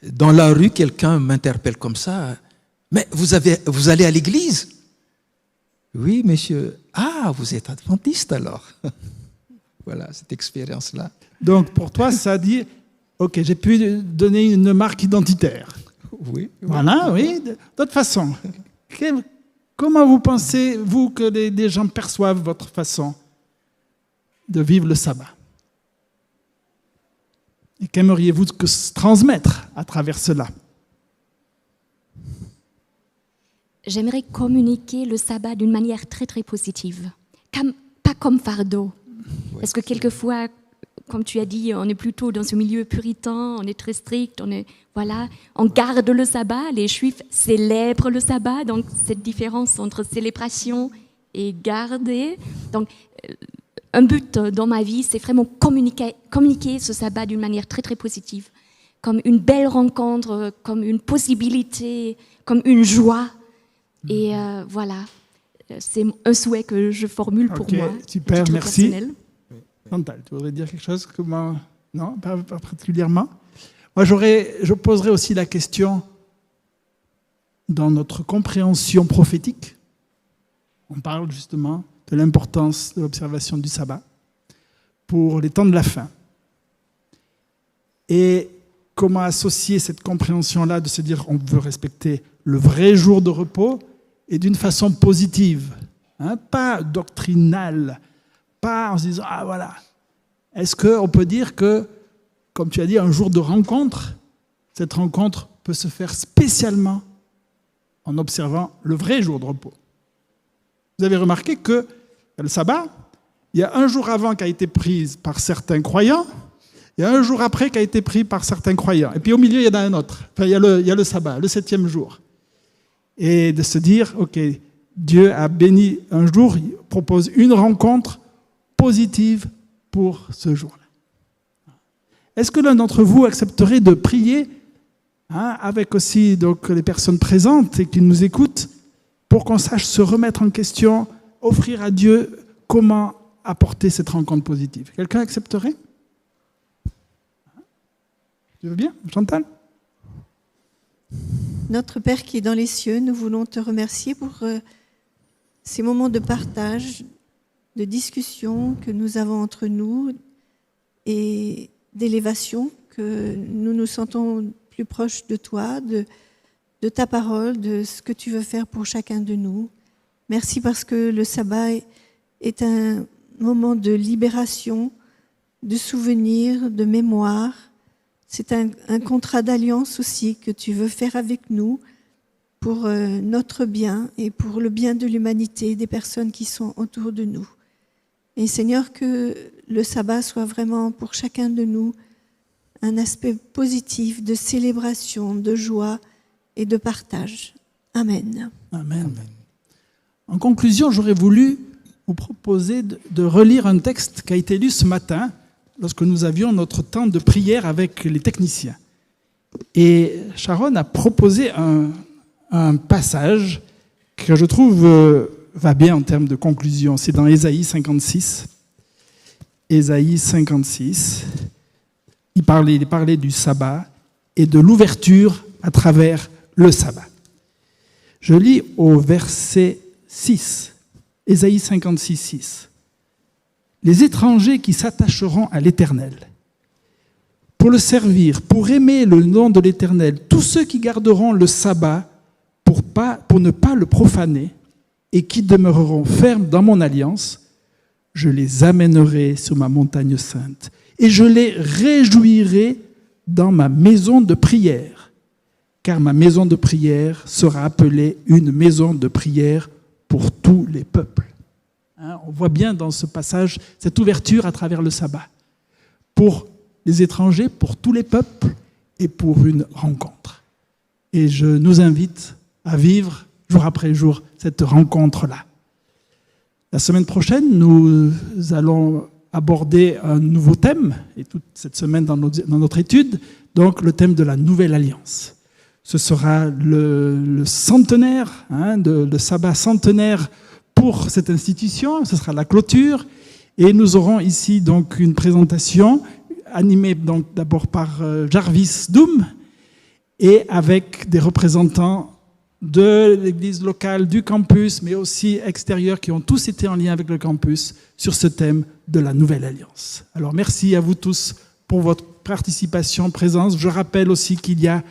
[SPEAKER 2] Dans la rue, quelqu'un m'interpelle comme ça. Mais vous allez à l'église? Oui, monsieur. Ah, vous êtes adventiste alors. Voilà, cette expérience-là.
[SPEAKER 1] Donc, pour toi, ça dit, ok, j'ai pu donner une marque identitaire.
[SPEAKER 2] Oui.
[SPEAKER 1] Voilà, oui. D'autre façon, comment vous pensez, vous, que les gens perçoivent votre façon de vivre le sabbat? Et qu'aimeriez-vous transmettre à travers cela?
[SPEAKER 4] J'aimerais communiquer le sabbat d'une manière très, très positive. Pas comme fardeau. Parce que quelquefois, comme tu as dit, on est plutôt dans ce milieu puritain, on est très strict, on garde le sabbat, les Juifs célèbrent le sabbat, donc cette différence entre célébration et garder. Donc, un but dans ma vie, c'est vraiment communiquer ce sabbat d'une manière très, très positive, comme une belle rencontre, comme une possibilité, comme une joie. Et voilà, c'est un souhait que je formule pour moi.
[SPEAKER 1] Super, merci. Chantal, tu voudrais dire quelque chose? Non, pas particulièrement. Moi, je poserais aussi la question dans notre compréhension prophétique. On parle justement de l'importance de l'observation du sabbat pour les temps de la fin. Et comment associer cette compréhension-là de se dire on veut respecter le vrai jour de repos et d'une façon positive, pas doctrinale, pas en se disant ah voilà. Est-ce qu'on peut dire que, comme tu as dit, un jour de rencontre, cette rencontre peut se faire spécialement en observant le vrai jour de repos. Vous avez remarqué que le sabbat, il y a un jour avant qui a été pris par certains croyants, il y a un jour après qui a été pris par certains croyants. Et puis au milieu, il y en a un autre. Enfin, il y a le sabbat, le 7e jour. Et de se dire, ok, Dieu a béni un jour, il propose une rencontre positive pour ce jour-là. Est-ce que l'un d'entre vous accepterait de prier avec aussi donc, les personnes présentes et qui nous écoutent pour qu'on sache se remettre en question, offrir à Dieu comment apporter cette rencontre positive? Quelqu'un accepterait? Tu veux bien, Chantal?
[SPEAKER 3] Notre Père qui est dans les cieux, nous voulons te remercier pour ces moments de partage, de discussion que nous avons entre nous et d'élévation, que nous nous sentons plus proches de toi, de ta parole, de ce que tu veux faire pour chacun de nous. Merci parce que le sabbat est un moment de libération, de souvenir, de mémoire. C'est un contrat d'alliance aussi que tu veux faire avec nous pour notre bien et pour le bien de l'humanité, des personnes qui sont autour de nous. Et Seigneur, que le sabbat soit vraiment pour chacun de nous un aspect positif de célébration, de joie et de partage. Amen.
[SPEAKER 1] Amen. En conclusion, j'aurais voulu vous proposer de relire un texte qui a été lu ce matin lorsque nous avions notre temps de prière avec les techniciens. Et Sharon a proposé un passage que je trouve va bien en termes de conclusion. C'est dans Ésaïe 56. Ésaïe 56. Il parlait du sabbat et de l'ouverture à travers le sabbat. Je lis au verset 6, Ésaïe 56, 6. Les étrangers qui s'attacheront à l'Éternel, pour le servir, pour aimer le nom de l'Éternel, tous ceux qui garderont le sabbat pour ne pas le profaner et qui demeureront fermes dans mon alliance, je les amènerai sur ma montagne sainte et je les réjouirai dans ma maison de prière, car ma maison de prière sera appelée une maison de prière pour tous les peuples. On voit bien dans ce passage cette ouverture à travers le sabbat pour les étrangers, pour tous les peuples et pour une rencontre. Et je nous invite à vivre jour après jour cette rencontre-là. La semaine prochaine, nous allons aborder un nouveau thème, et toute cette semaine dans notre étude, donc le thème de la Nouvelle Alliance. Ce sera le centenaire, le sabbat centenaire pour cette institution, ce sera la clôture, et nous aurons ici donc une présentation animée donc d'abord par Jarvis Doom, et avec des représentants de l'église locale, du campus, mais aussi extérieurs, qui ont tous été en lien avec le campus sur ce thème de la Nouvelle Alliance. Alors merci à vous tous pour votre participation, présence. Je rappelle aussi qu'il y a,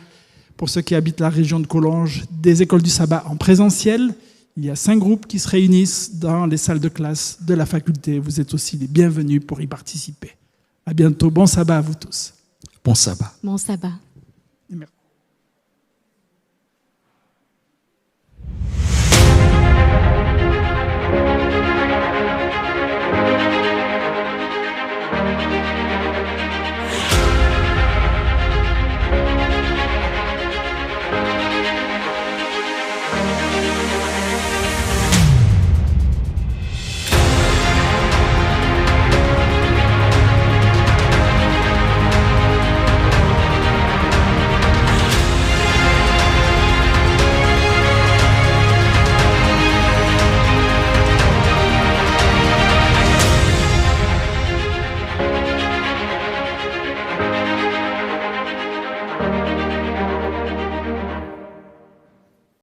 [SPEAKER 1] pour ceux qui habitent la région de Collonges, des écoles du sabbat en présentiel. Il y a 5 groupes qui se réunissent dans les salles de classe de la faculté. Vous êtes aussi les bienvenus pour y participer. À bientôt. Bon sabbat à vous tous.
[SPEAKER 2] Bon sabbat.
[SPEAKER 4] Bon sabbat.